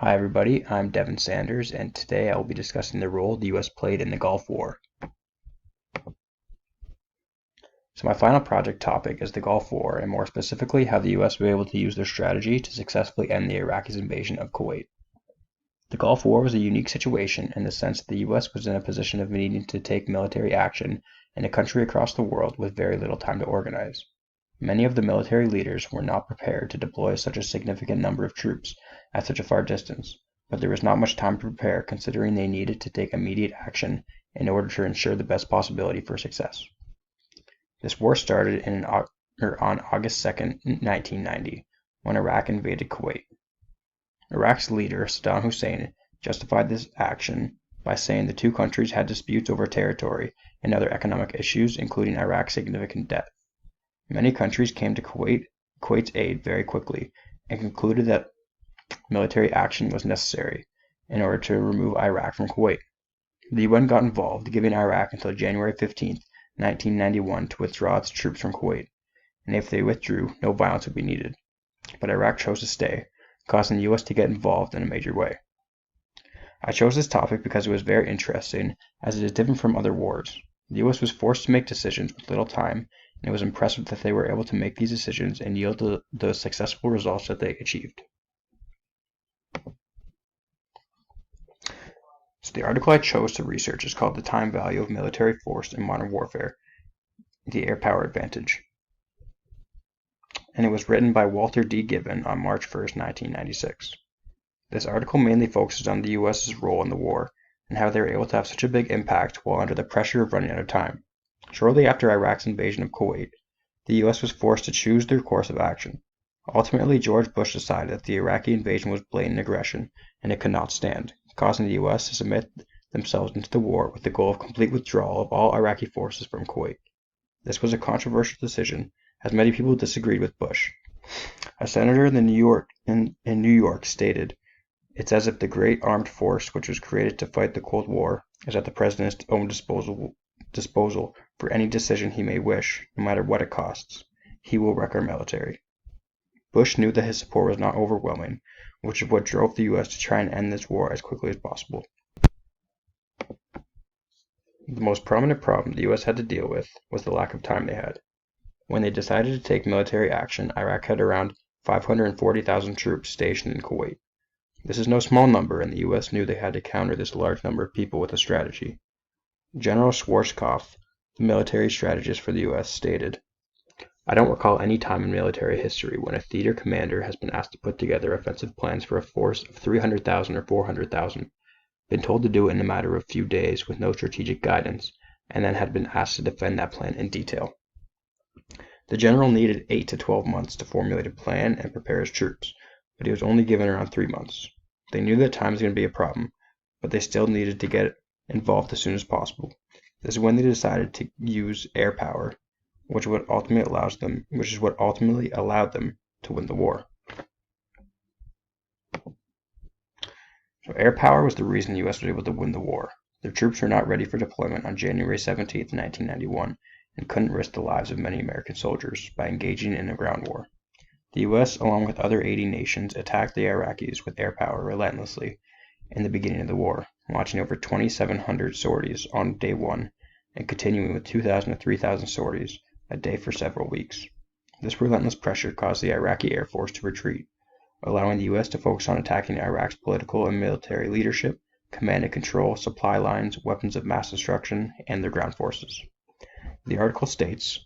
Hi everybody, I'm Devin Sanders, and today I will be discussing the role the U.S. played in the Gulf War. So my final project topic is the Gulf War, and more specifically how the U.S. was able to use their strategy to successfully end the Iraqis' invasion of Kuwait. The Gulf War was a unique situation in the sense that the U.S. was in a position of needing to take military action in a country across the world with very little time to organize. Many of the military leaders were not prepared to deploy such a significant number of troops at such a far distance, but there was not much time to prepare considering they needed to take immediate action in order to ensure the best possibility for success. This war started on August 2nd, 1990, when Iraq invaded Kuwait. Iraq's leader, Saddam Hussein, justified this action by saying the two countries had disputes over territory and other economic issues, including Iraq's significant debt. Many countries came to Kuwait's aid very quickly and concluded that military action was necessary in order to remove Iraq from Kuwait. The UN got involved, giving Iraq until January 15, 1991 to withdraw its troops from Kuwait, and if they withdrew, no violence would be needed. But Iraq chose to stay, causing the US to get involved in a major way. I chose this topic because it was very interesting, as it is different from other wars. The US was forced to make decisions with little time, and it was impressive that they were able to make these decisions and yield the successful results that they achieved. So the article I chose to research is called The Time Value of Military Force in Modern Warfare, the Air Power Advantage. And it was written by Walter D. Gibbon on March 1st, 1996. This article mainly focuses on the US's role in the war and how they were able to have such a big impact while under the pressure of running out of time. Shortly after Iraq's invasion of Kuwait, the US was forced to choose their course of action. Ultimately, George Bush decided that the Iraqi invasion was blatant aggression and it could not stand, causing the US to submit themselves into the war with the goal of complete withdrawal of all Iraqi forces from Kuwait. This was a controversial decision, as many people disagreed with Bush. A senator in New York stated, "It's as if the great armed force which was created to fight the Cold War is at the president's own disposal for any decision he may wish, no matter what it costs. He will wreck our military." Bush knew that his support was not overwhelming, which is what drove the US to try and end this war as quickly as possible. The most prominent problem the US had to deal with was the lack of time they had. When they decided to take military action, Iraq had around 540,000 troops stationed in Kuwait. This is no small number, and the US knew they had to counter this large number of people with a strategy. General Schwarzkopf, the military strategist for the US, stated, "I don't recall any time in military history when a theater commander has been asked to put together offensive plans for a force of 300,000 or 400,000, been told to do it in a matter of a few days with no strategic guidance, and then had been asked to defend that plan in detail." The general needed 8 to 12 months to formulate a plan and prepare his troops, but he was only given around 3 months. They knew that time was going to be a problem, but they still needed to get involved as soon as possible. This is when they decided to use air power, which is what ultimately allowed them to win the war. So air power was the reason the US was able to win the war. Their troops were not ready for deployment on January 17, 1991, and couldn't risk the lives of many American soldiers by engaging in a ground war. The US, along with other 80 nations, attacked the Iraqis with air power relentlessly in the beginning of the war, launching over 2,700 sorties on day 1 and continuing with 2,000 to 3,000 sorties a day for several weeks. This relentless pressure caused the Iraqi Air Force to retreat, allowing the US to focus on attacking Iraq's political and military leadership, command and control, supply lines, weapons of mass destruction, and their ground forces. The article states,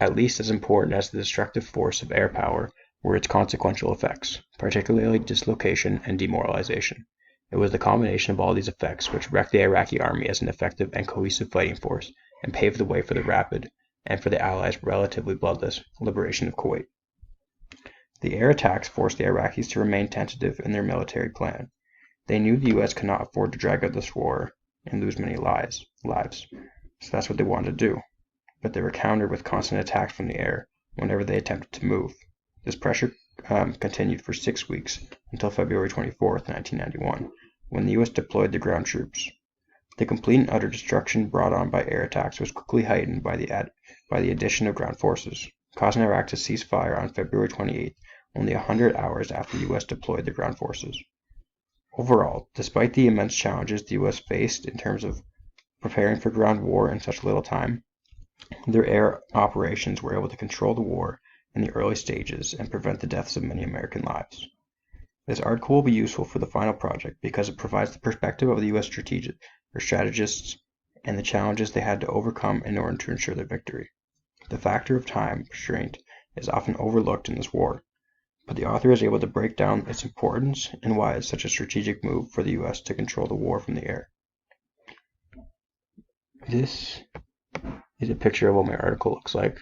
"At least as important as the destructive force of air power were its consequential effects, particularly dislocation and demoralization. It was the combination of all these effects which wrecked the Iraqi army as an effective and cohesive fighting force and paved the way for the rapid, and for the Allies relatively bloodless, liberation of Kuwait." The air attacks forced the Iraqis to remain tentative in their military plan. They knew the US could not afford to drag out this war and lose many lives, so that's what they wanted to do. But they were countered with constant attacks from the air whenever they attempted to move. This pressure continued for 6 weeks until February 24, 1991, when the US deployed the ground troops. The complete and utter destruction brought on by air attacks was quickly heightened by the addition of ground forces, causing Iraq to cease fire on February 28, only 100 hours after the US deployed the ground forces. Overall, despite the immense challenges the U.S. faced in terms of preparing for ground war in such little time, their air operations were able to control the war in the early stages and prevent the deaths of many American lives. This article will be useful for the final project because it provides the perspective of the U.S. strategists and the challenges they had to overcome in order to ensure their victory. The factor of time constraint is often overlooked in this war, but the author is able to break down its importance and why it's such a strategic move for the U.S. to control the war from the air. This is a picture of what my article looks like.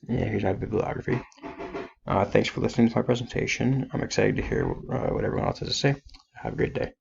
Yeah, here's my bibliography. Thanks for listening to my presentation. I'm excited to hear what everyone else has to say. Have a great day.